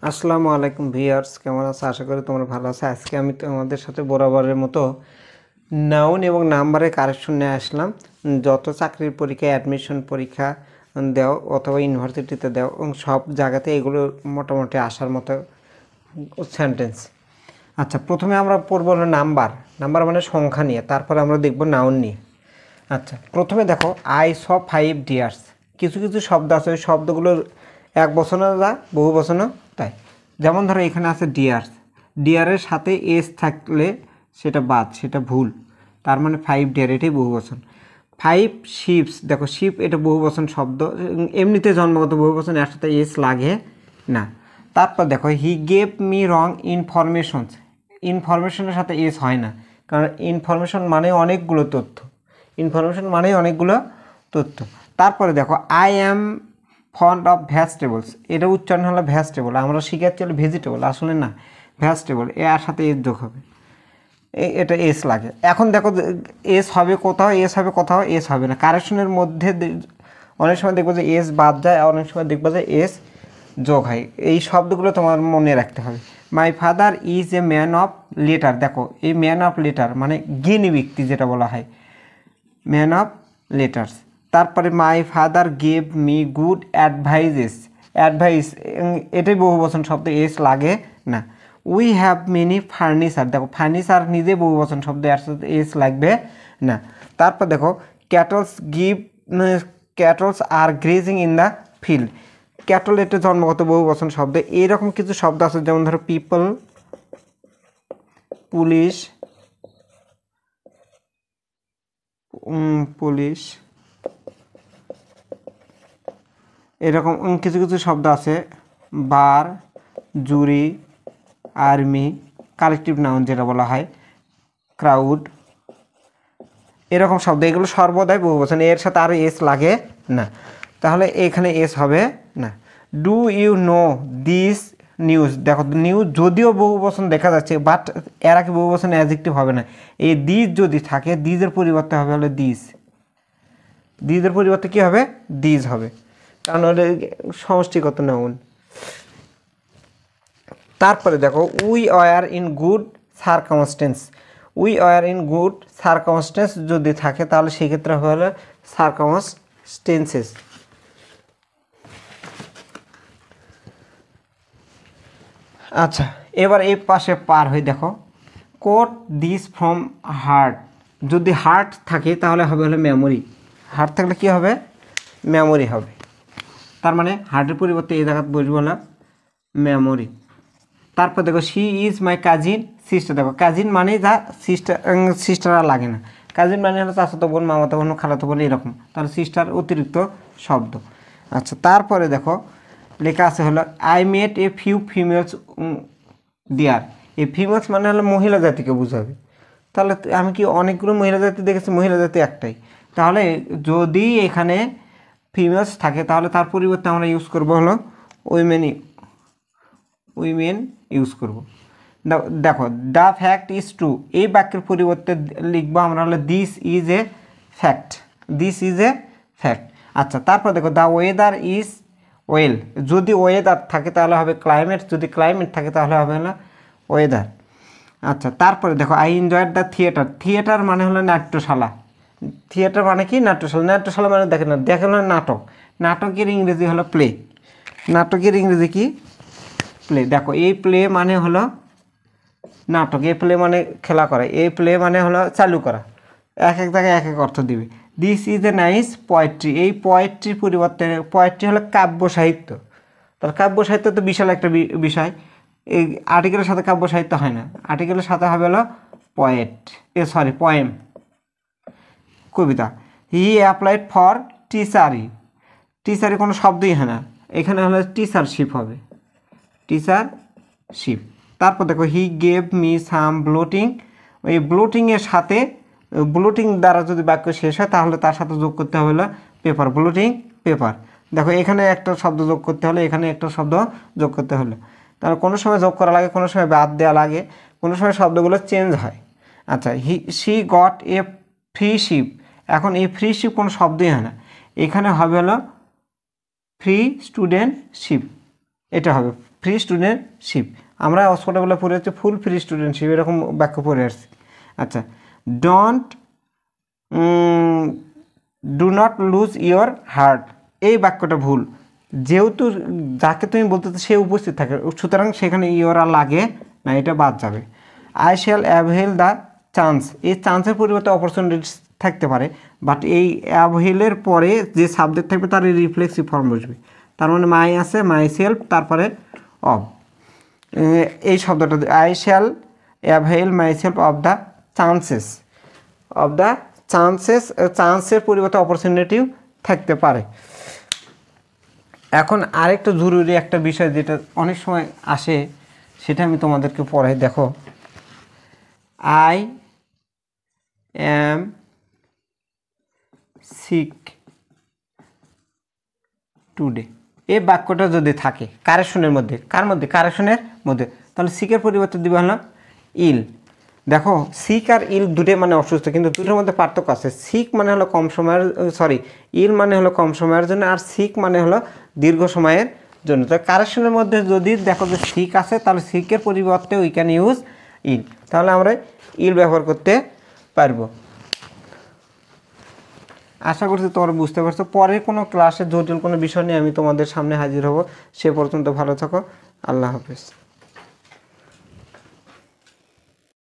আসসালামু আলাইকুম ভিউয়ার্স, কেমন আছো? আশা করি তোমরা ভালো আছো। আজকে আমি তোমাদের সাথে বরাবরের মতো নাউন এবং নাম্বারের কারেকশন নিয়ে আসলাম। যত চাকরির পরীক্ষা, অ্যাডমিশন পরীক্ষা দাও অথবা ইউনিভার্সিটিতে দাও, এবং সব জায়গাতে এগুলো মোটামুটি আসার মতো সেন্টেন্স। আচ্ছা, প্রথমে আমরা পড়ব হলো নাম্বার মানে সংখ্যা নিয়ে, তারপরে আমরা দেখব নাউন নিয়ে। আচ্ছা, প্রথমে দেখো আই স 5 ডিয়ার্স। কিছু কিছু শব্দ আছে, ওই শব্দগুলোর এক বচনও যা বহু বচনও তাই। যেমন ধরো এখানে আছে ডিয়ার্স, ডিয়ারের সাথে এস থাকলে সেটা বাদ, সেটা ভুল। তার মানে 5 ডিয়ার, এটাই বহু বচন। 5 শিপস, দেখো শিপ এটা বহু বচন শব্দ, এমনিতে জন্মগত বহু বচন, এর সাথে এস লাগে না। তারপর দেখো he gave me wrong informations, ইনফরমেশনের সাথে এস হয় না, কারণ ইনফরমেশন মানে অনেকগুলো তথ্য, ইনফরমেশন মানে অনেকগুলো তথ্য। তারপরে দেখো I am fond of vegetables, এটা উচ্চারণ হলো ভেজিটেবল, আমরা শিখাচ্ছি হলো ভেজিটেবল, আসলে না ভেজিটেবল, এর সাথে এস যোগ হবে, এটা এস লাগে। এখন দেখো এস হবে কোথাও, এস হবে কোথাও, এস হবে না। কারেকশনের মধ্যে অনেক সময় দেখবো যে এস বাদ যায়, অনেক সময় দেখবো যে এস যোগ হয়। এই শব্দগুলো তোমার মনে রাখতে হবে। My father is a man of letter, দেখো এই ম্যান অফ লেটার মানে জ্ঞানী ব্যক্তি যেটা বলা হয়, ম্যান অফ লেটার্স। তারপরে my father gave me good advices, advice এটাই বহু বচন শব্দ, এস লাগে না। উই হ্যাভ মেনি ফার্নিচার, দেখো ফার্নিচার নিজে বহু বচন শব্দ, এর সাথে এস লাগবে না। তারপর দেখো ক্যাটলস গিভ, ক্যাটলস আর grazing in the field, cattle এটা জন্মগত বহু বচন শব্দ। এইরকম কিছু শব্দ আছে, যেমন ধরো পিপল, পুলিশ, পুলিশ, এরকম কিছু কিছু শব্দ আছে। বার, জুরি, আর্মি, কালেকটিভ নাউন যেটা বলা হয়, ক্রাউড, এরকম শব্দ, এগুলো সর্বদাই বহুবচন, এর সাথে আর এস লাগে না, তাহলে এখানে এস হবে না। Do you know this news, দেখো নিউজ যদিও বহুবচন দেখা যাচ্ছে, বাট এর আগে বহুবচন অ্যাডজেক্টিভ হবে না। এই দিস যদি থাকে, দিজের পরিবর্তে হবে হলো দিস, দিজের পরিবর্তে কী হবে, দিস হবে, কারণ ওটা সমষ্টিগত নাউন। তারপরে দেখো we were in good circumstances, we were in good circumstances যদি থাকে, তাহলে সেক্ষেত্রে হলো সারকামস্টেন্সেস। আচ্ছা, এবার এই পাশে পার হয়ে দেখো কোট দিস ফ্রম হার্ট, যদি হার্ট থাকে তাহলে হবে হলো মেমোরি, হার্ট থাকলে কি হবে, মেমোরি হবে। তার মানে হার্টের পরিবর্তে এই জায়গায় বসবো না মেমোরি। তারপর দেখো she is my cousin sister, দেখো কাজিন মানে যা সিস্টার, সিস্টার আর লাগে না, কাজিন মানে হলো চাচাতো বোন, মামাতো বোন, খালাতো বোন, এরকম, তাহলে সিস্টার অতিরিক্ত শব্দ। আচ্ছা, তারপরে দেখো লেখা আছে হলো I met a few females dear, এই ফিমেলস মানে হলো মহিলা জাতিকে বোঝাবে, তাহলে আমি কি অনেকগুলো মহিলা জাতি দেখেছি, মহিলা জাতি একটাই, তাহলে যদি এখানে ফিমেলস থাকে তাহলে তার পরিবর্তে আমরা ইউজ করবো হলো উইমেন ইউজ করব। দেখো দ্য ফ্যাক্ট ইজ ট্রু, এই বাক্যের পরিবর্তে লিখবো আমরা হলো this is a fact, this is a fact. আচ্ছা, তারপর দেখো দ্য ওয়েদার ইজ ওয়েল, যদি ওয়েদার থাকে তাহলে হবে ক্লাইমেট, যদি ক্লাইমেট থাকে তাহলে হবে হলো ওয়েদার। আচ্ছা, তারপরে দেখো I enjoyed the theatre, theatre মানে হলো নাট্যশালা, থিয়েটার মানে কি নাট্যশালা, নাট্যশালা মানে দেখে না, দেখে হলো নাটক, নাটকের ইংরেজি হলো প্লে, নাটকের ইংরেজি কি প্লে। দেখো এই প্লে মানে হলো নাটক, এই প্লে মানে খেলা করা, এই প্লে মানে হলো চালু করা, এক এক জায়গায় এক এক অর্থ দিবে। This is a nice poetry, এই পোয়েট্রির পরিবর্তে, পোয়েট্রি হলো কাব্য সাহিত্য, তাহলে কাব্য সাহিত্য তো বিশাল একটা বিষয়, এই আর্টিকেলের সাথে কাব্য সাহিত্য হয় না, আর্টিকেলের সাথে হবে হলো পোয়েম, কবিতা। He applied for teachery, teachery কোনো শব্দই হয় না, এখানে হলো টিচারশিপ হবে, টিচারশিপ। তারপর দেখো he gave me some bloating, ওই ব্লোটিংয়ের সাথে, ব্লোটিং দ্বারা যদি বাক্য শেষ হয় তাহলে তার সাথে যোগ করতে হবে হলো পেপার, ব্লোটিং পেপার। দেখো এখানে একটা শব্দ যোগ করতে হলে, এখানে একটা শব্দ যোগ করতে হলো, তাহলে কোনো সময় যোগ করা লাগে, কোনো সময় বাদ দেওয়া লাগে, কোনো সময় শব্দগুলো চেঞ্জ হয়। আচ্ছা, she got a free ship, এখন এই ফ্রি শিপ কোনো শব্দই হয় না, এখানে হবে হলো ফ্রি স্টুডেন্টশিপ, এটা হবে ফ্রি স্টুডেন্টশিপ, আমরা ছোটোবেলা পড়ে হচ্ছে ফুল ফ্রি স্টুডেন্টশিপ, এরকম বাক্য পড়ে আসছি। আচ্ছা, don't do not lose your heart, এই বাক্যটা ভুল, যেহেতু যাকে তুমি বলতে সে উপস্থিত থাকে, সুতরাং সেখানে ইয়োর আর লাগে না, এটা বাদ যাবে। I shall avail the chance, এই চান্সের পরিবর্তে অপরচুনিটি থাকতে পারে, বাট এই অ্যাভেলের পরে যে সাবজেক্ট থাকবে তার রিফ্লেক্সিভ ফর্ম বসবে। তার মানে মাই আছে, মাই সেলফ, তারপরে অফ, এই শব্দটা I shall avail myself of the chances, of the chances, চান্সের পরিবর্তে অপরচুনিটিও থাকতে পারে। এখন আরেকটা জরুরি একটা বিষয় যেটা অনেক সময় আসে, সেটা আমি তোমাদেরকে পড়াই। দেখো, আই অ্যাম সিক টুডে, এই বাক্যটা যদি থাকে কারেকশনের মধ্যে, কার মধ্যে? কারেকশনের মধ্যে, তাহলে সিকের পরিবর্তে দিবে হলো ইল। দেখো, সিক আর ইল দুটোই মানে অসুস্থ, কিন্তু দুটোর মধ্যে পার্থক্য আছে। সিক মানে হলো কম সময়ের, সরি, ইল মানে হলো কম সময়ের জন্য, আর সিক মানে হলো দীর্ঘ সময়ের জন্য। তো কারেকশনের মধ্যে যদি দেখো যে সিক আছে, তাহলে সিকের পরিবর্তে উই ক্যান ইউজ ইল, তাহলে আমরা ইল ব্যবহার করতে পারবো। আশা করছি তোমরা বুঝতে পারছো। পরে কোনো ক্লাসে জটিল কোনো বিষয় নিয়ে আমি তোমাদের সামনে হাজির হব। সে পর্যন্ত ভালো থাকো, আল্লাহ হাফেজ।